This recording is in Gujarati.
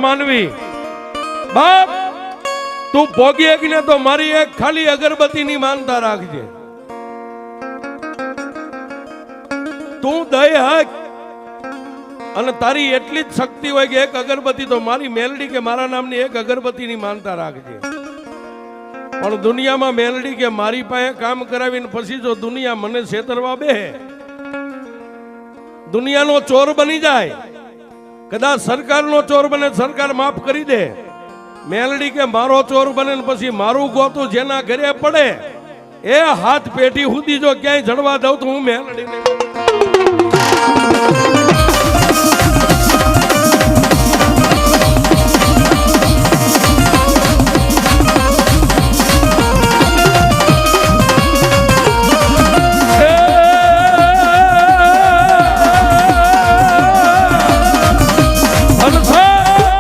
માનવી બાપ તું ભોગી એકને તો મારી એક ખાલી અગરબત્તીની માનતા રાખજે. તું દય હક અને તારી એટલી જ શક્તિ હોય કે એક અગરબત્તી તો મારી મેલડી કે મારા નામની એક અગરબત્તીની માનતા રાખજે. પણ દુનિયામાં મેલડી કે મારી પાસે કામ કરાવીને પછી જો દુનિયા મને છેતરવા બે, દુનિયાનો ચોર બની જાય, કદાચ સરકારનો ચોર બને, સરકાર માફ કરી દે, મેલડી કે મારો ચોર બને ને પછી મારું ગોતું જેના ઘરે પડે એ હાથ પેઢી સુધી જો ક્યાંય જડવા દઉં તો હું મેલડી નહીં.